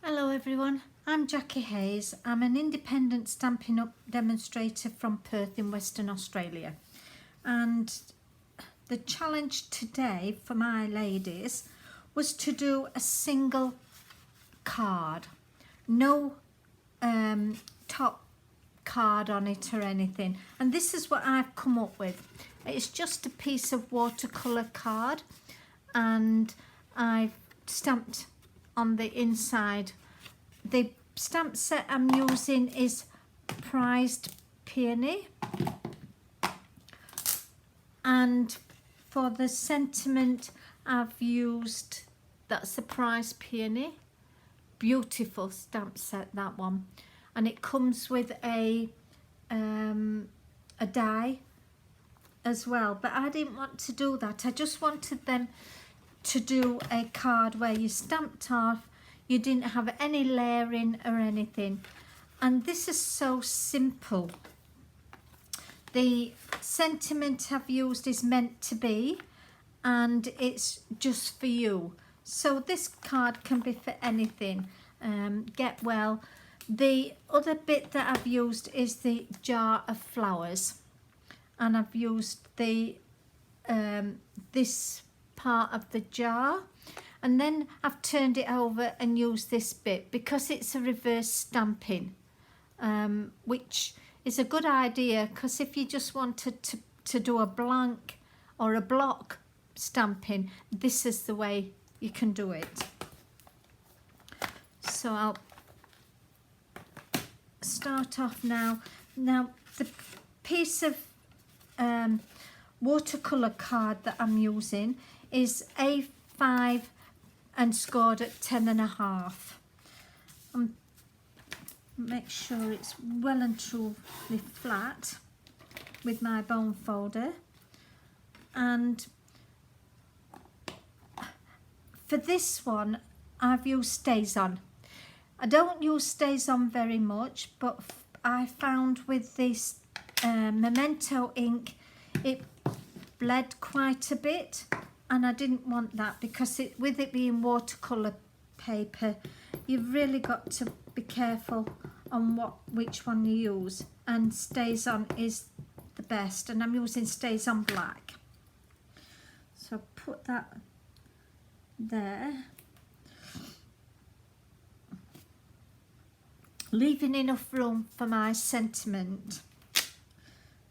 Hello everyone, I'm Jackie Hayes. I'm an independent Stampin' Up demonstrator from Perth in Western Australia, and the challenge today for my ladies was to do a single card, no top card on it or anything, and this is what I've come up with. It's just a piece of watercolour card, and I've stamped on the inside. The stamp set I'm using is Prized Peony, and for the sentiment I've used, that's a Prized Peony. Beautiful stamp set, that one, and it comes with a die as well, but I didn't want to do that. I just wanted them to do a card where you stamped off, you didn't have any layering or anything, and this is so simple. The sentiment I've used is meant to be, and it's just for you, so this card can be for anything. Get well. The other bit that I've used is the jar of flowers, and I've used the this part of the jar, and then I've turned it over and used this bit because it's a reverse stamping, which is a good idea, because if you just wanted to do a blank or a block stamping, this is the way you can do it. So I'll start off now. Now the piece of watercolour card that I'm using is A5 and scored at 10.5. Make sure it's well and truly flat with my bone folder. And for this one I've used StazOn. I don't use StazOn very much, but I found with this Memento ink it bled quite a bit, and I didn't want that because with it being watercolour paper, you've really got to be careful on which one you use, and StazOn is the best, and I'm using StazOn Black. So put that there, leaving enough room for my sentiment.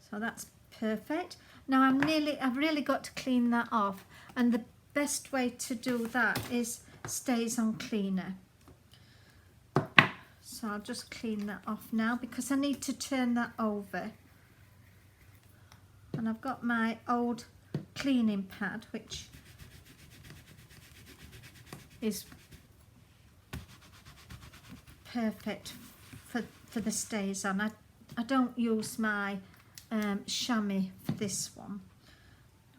So that's perfect. Now I've really got to clean that off, and the best way to do that is StazOn cleaner. So I'll just clean that off now because I need to turn that over, and I've got my old cleaning pad, which is perfect for the StazOn. I don't use my chamois for this one.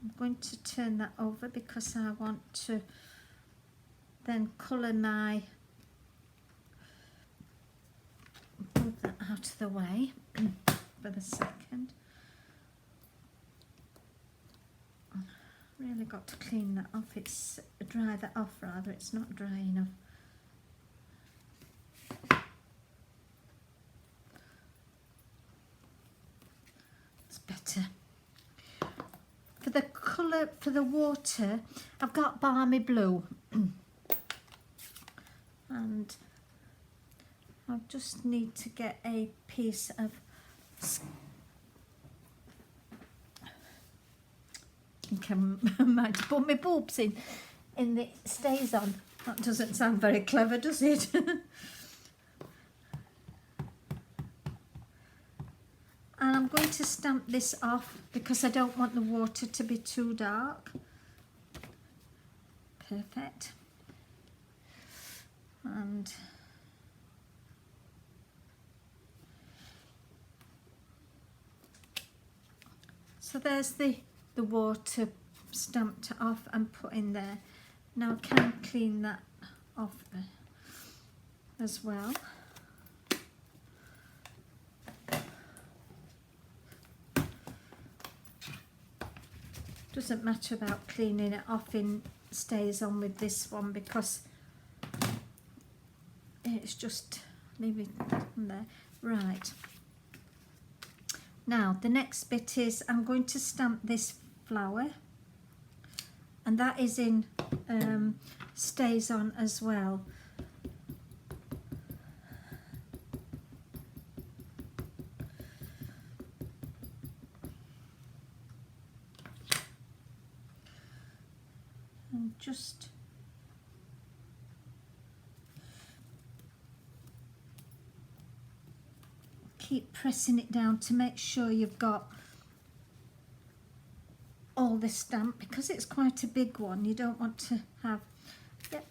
I'm going to turn that over because I want to then colour my, move that out of the way for the second. Really got to clean that off. It's dry that off rather, it's not dry enough. Better. For the colour, for the water, I've got Balmy Blue and I just need to get a piece of, I think I might put my boobs in the StazOn. That doesn't sound very clever, does it? And I'm going to stamp this off because I don't want the water to be too dark. Perfect. And so there's the water stamped off and put in there. Now I can clean that off as well. Doesn't matter about cleaning it off in StazOn with this one because it's just leave it there. Right, now the next bit is I'm going to stamp this flower, and that is in Stays On as well. And just keep pressing it down to make sure you've got all this stamp, because it's quite a big one. You don't want to have, yep,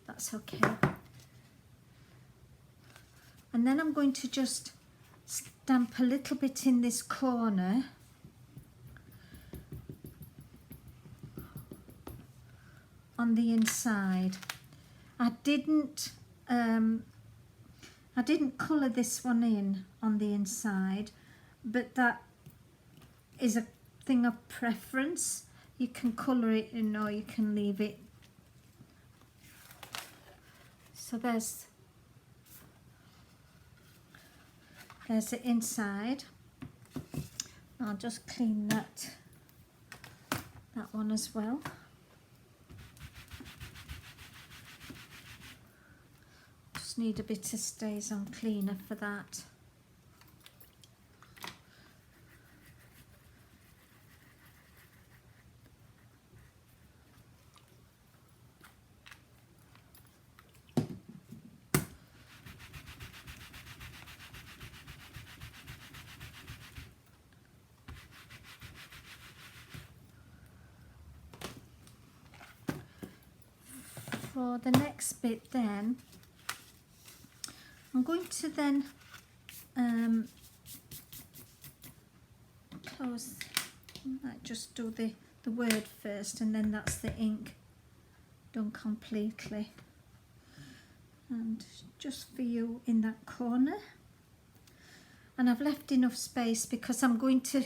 that's okay. And then I'm going to just stamp a little bit in this corner, on the inside. I didn't colour this one in on the inside, but that is a thing of preference. You can colour it in or you can leave it. So there's the inside. I'll just clean that one as well. Just need a bit of Stays On cleaner for that. For the next bit then, I'm going to then close, I might just do the word first, and then that's the ink done completely. And just for you in that corner. And I've left enough space because I'm going to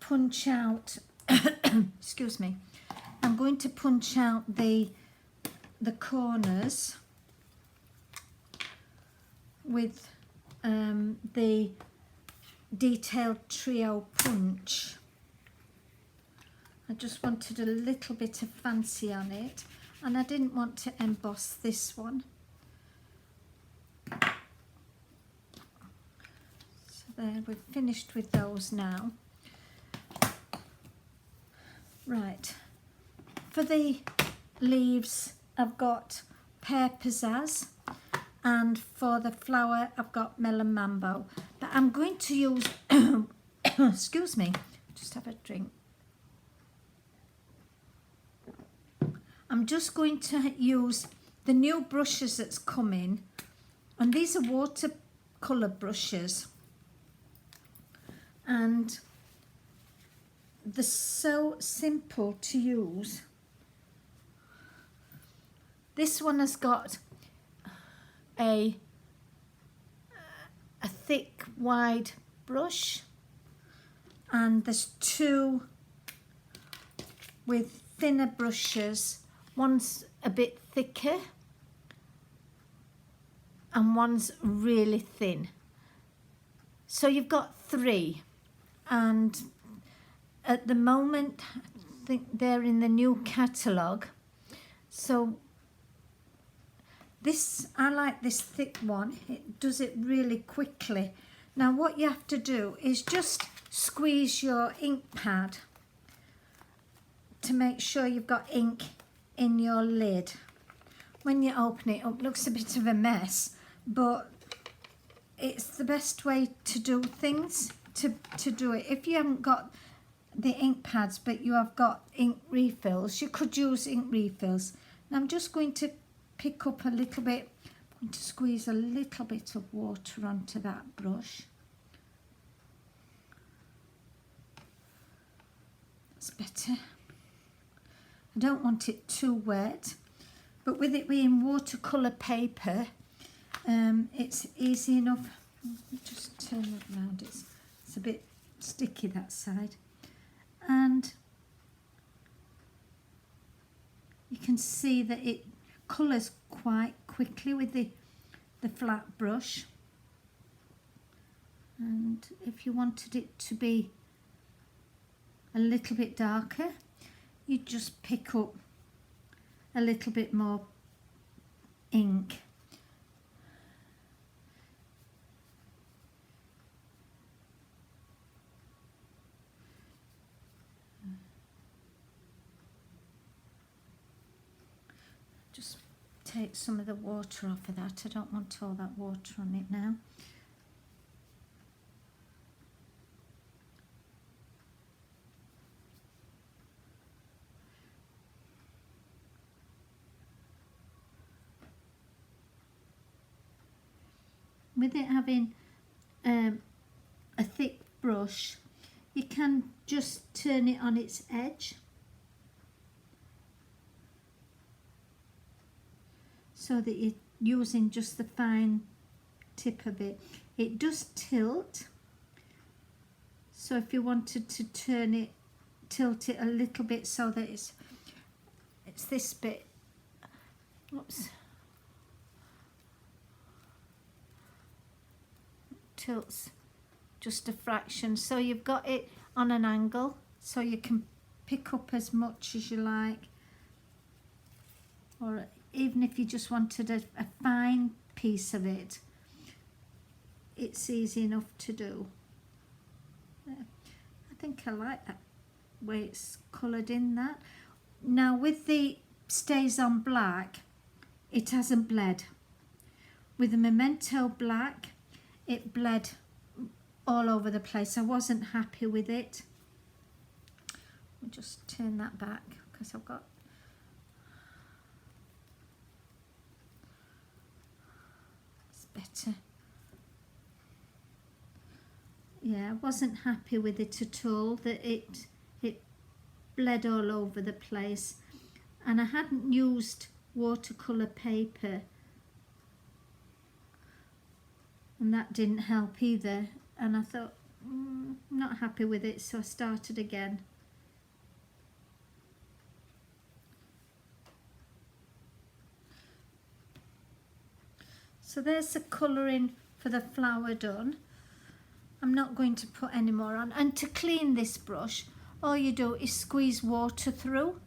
punch out, excuse me, I'm going to punch out the corners with the detailed trio punch. I just wanted a little bit of fancy on it, and I didn't want to emboss this one. So there, we've finished with those now. Right, for the leaves I've got Pear Pizzazz, and for the flower I've got Melon Mambo. But I'm going to use, excuse me, just have a drink. I'm just going to use the new brushes that's come in, and these are watercolour brushes, and they're so simple to use. This one has got a thick wide brush, and there's two with thinner brushes. One's a bit thicker and one's really thin. So you've got three, and at the moment I think they're in the new catalogue. So this, I like this thick one. It does it really quickly. Now what you have to do is just squeeze your ink pad to make sure you've got ink in your lid. When you open it up, it looks a bit of a mess, but it's the best way to do things, to do it. If you haven't got the ink pads but you have got ink refills, you could use ink refills. Now I'm just going to pick up a little bit, I'm going to squeeze a little bit of water onto that brush. That's better. I don't want it too wet, but with it being watercolour paper, it's easy enough. Just turn it around, it's a bit sticky that side. And you can see that it colours quite quickly with the the flat brush, and if you wanted it to be a little bit darker, you just pick up a little bit more ink. Just take some of the water off of that. I don't want all that water on it now. With it having a thick brush, you can just turn it on its edge, so that you're using just the fine tip of it. It does tilt, so if you wanted to turn it, tilt it a little bit so that it's this bit. Oops. Tilts just a fraction, so you've got it on an angle, so you can pick up as much as you like, or even if you just wanted a fine piece of it, it's easy enough to do. I think I like that way it's coloured in that. Now with the StazOn black, it hasn't bled. With the Memento black, it bled all over the place. I wasn't happy with it. I'll just turn that back because I've got... It's better. Yeah, I wasn't happy with it at all, that it bled all over the place. And I hadn't used watercolour paper, and that didn't help either, and I thought, not happy with it, so I started again. So there's the colouring for the flower done. I'm not going to put any more on. And to clean this brush, all you do is squeeze water through,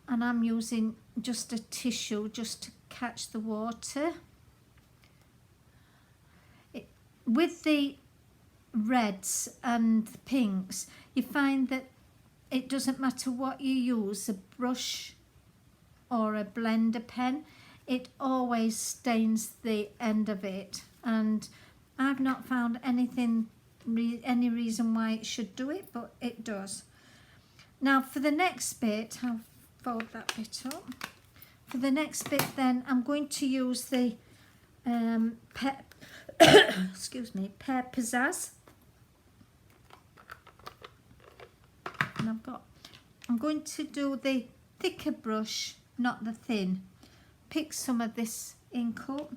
and I'm using just a tissue just to catch the water. With the reds and the pinks, you find that it doesn't matter what you use, a brush or a blender pen, it always stains the end of it, and I've not found any reason why it should do it, but it does. Now for the next bit, I'll fold that bit up. For the next bit then, I'm going to use the excuse me, Pear Pizzazz. And I'm going to do the thicker brush, not the thin. Pick some of this ink up.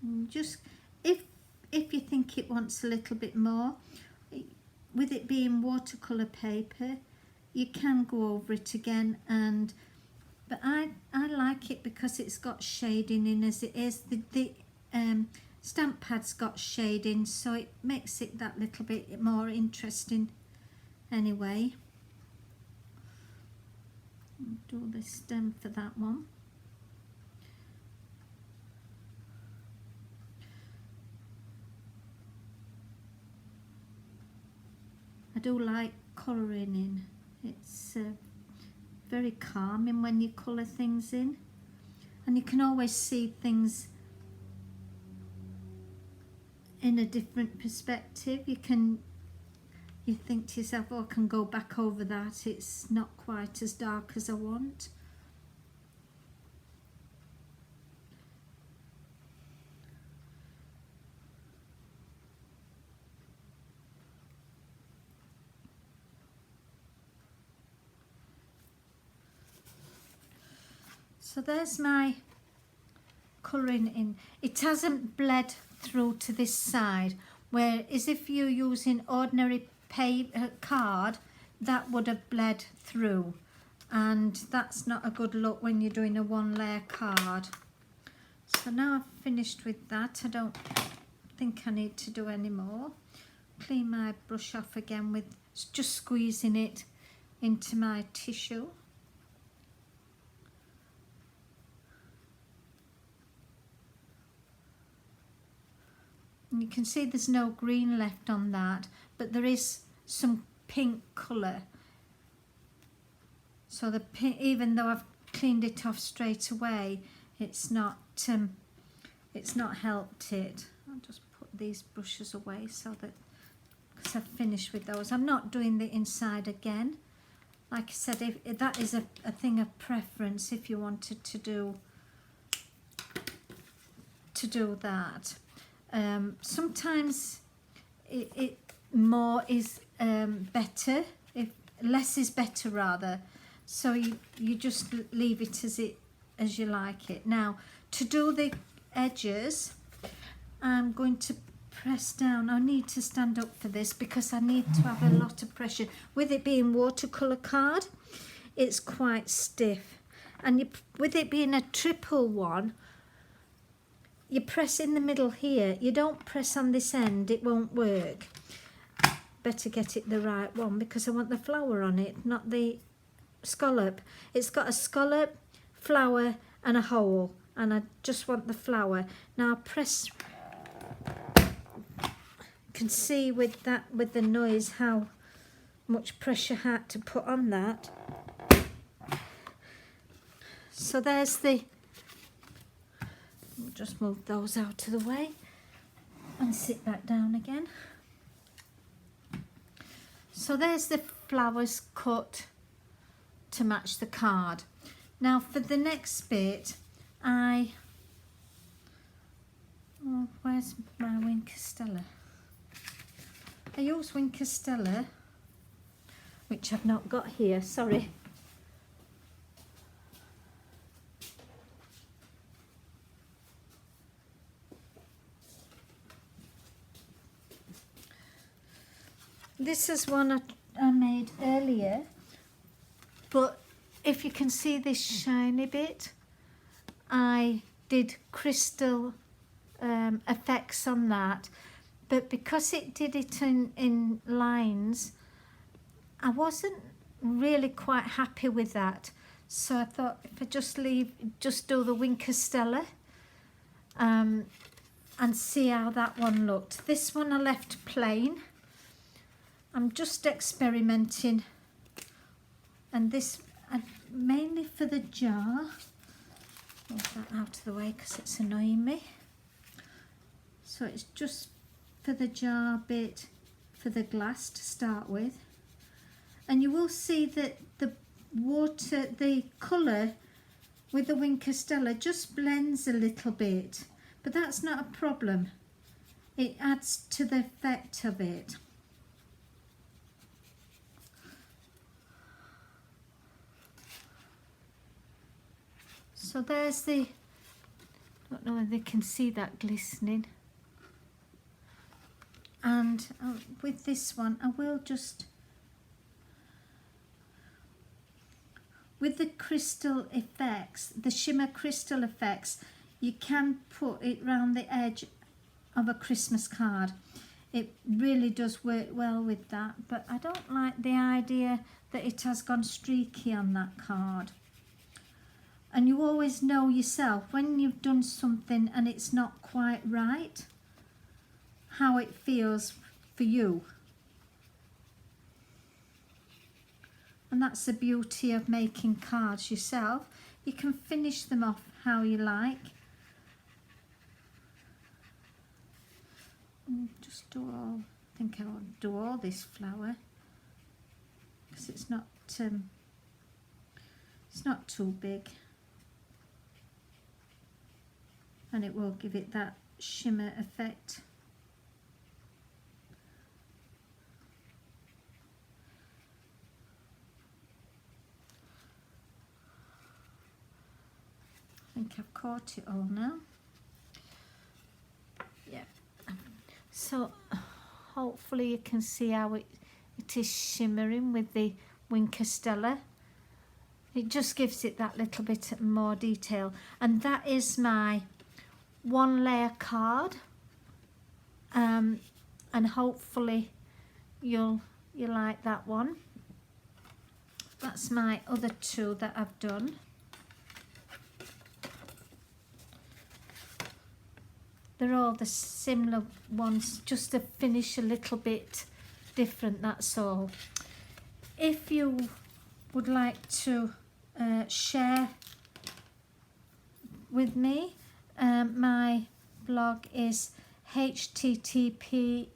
And just if you think it wants a little bit more, with it being watercolour paper, you can go over it again, but I like it because it's got shading in as it is. The stamp pad's got shading, so it makes it that little bit more interesting anyway. I'll do the stem for that one. I do like colouring in. It's very calming when you colour things in, and you can always see things in a different perspective. You think to yourself, oh, I can go back over that, it's not quite as dark as I want. So there's my colouring in. It hasn't bled through to this side, whereas if you're using ordinary card, that would have bled through, and that's not a good look when you're doing a one layer card. So now I've finished with that. I don't think I need to do any more. Clean my brush off again with just squeezing it into my tissue. And you can see there's no green left on that, but there is some pink colour. So the pink, even though I've cleaned it off straight away, it's not helped it. I'll just put these brushes away so that, because I've finished with those. I'm not doing the inside again. Like I said, if that is a thing of preference, if you wanted to do that. Sometimes it more is better, if less is better rather. So you just leave it as you like it. Now to do the edges, I'm going to press down. I need to stand up for this because I need to have a lot of pressure. With it being watercolour card, it's quite stiff, and with it being a triple one, you press in the middle here. You don't press on this end, it won't work. Better get it the right one because I want the flower on it, not the scallop. It's got a scallop, flower and a hole, and I just want the flower. Now press. You can see with the noise how much pressure I had to put on that. So there's the, we'll just move those out of the way and sit back down again. So there's the flowers cut to match the card. Now for the next bit, where's my Wink Stella? I use Wink Stella, which I've not got here, sorry. This is one I made earlier, but if you can see this shiny bit, I did crystal effects on that, but because it did it in lines, I wasn't really quite happy with that. So I thought if I just do the Wink Stella and see how that one looked. This one I left plain. I'm just experimenting, and this mainly for the jar. Move that out of the way because it's annoying me. So it's just for the jar bit, for the glass to start with, and you will see that the colour with the Wink Stella just blends a little bit, but that's not a problem. It adds to the effect of it. So there's the, I don't know if they can see that glistening. And with this one, I will just, with the crystal effects, the shimmer crystal effects, you can put it round the edge of a Christmas card. It really does work well with that, but I don't like the idea that it has gone streaky on that card. And you always know yourself when you've done something and it's not quite right, how it feels for you. And that's the beauty of making cards yourself. You can finish them off how you like. Just do all, I think I'll do all this flower because it's not too big. And it will give it that shimmer effect. think I've caught it all now. Yeah. So hopefully you can see how it is shimmering with the Wink Stella. It just gives it that little bit more detail. And that is my 1 layer card. And hopefully you like that one. That's my other 2 that I've done. They're all the similar ones, just to finish a little bit different, that's all. If you would like to share with me, my blog is http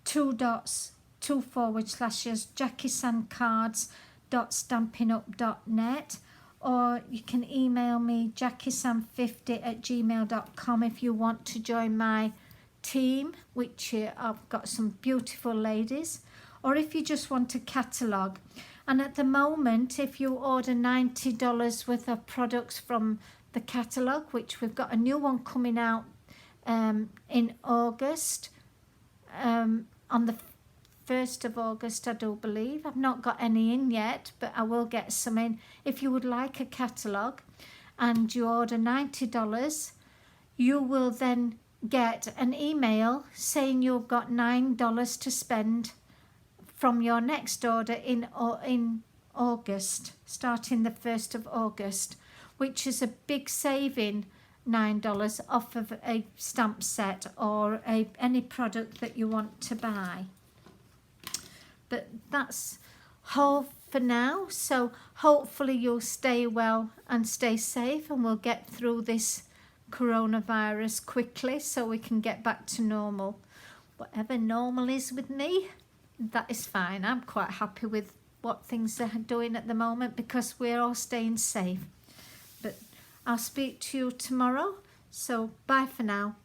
JackieSanCards.stampinup.net, or you can email me JackieSan50@gmail.com if you want to join my team, which I've got some beautiful ladies, or if you just want a catalogue. And at the moment, if you order $90 worth of products from the catalogue, which we've got a new one coming out in August, on the 1st of August, I do believe. I've not got any in yet, but I will get some in. If you would like a catalogue and you order $90, you will then get an email saying you've got $9 to spend from your next order in August, starting the 1st of August, which is a big saving, $9 off of a stamp set or any product that you want to buy. But that's all for now. So hopefully you'll stay well and stay safe, and we'll get through this coronavirus quickly so we can get back to normal. Whatever normal is with me, that is fine. I'm quite happy with what things are doing at the moment because we're all staying safe. But I'll speak to you tomorrow. So bye for now.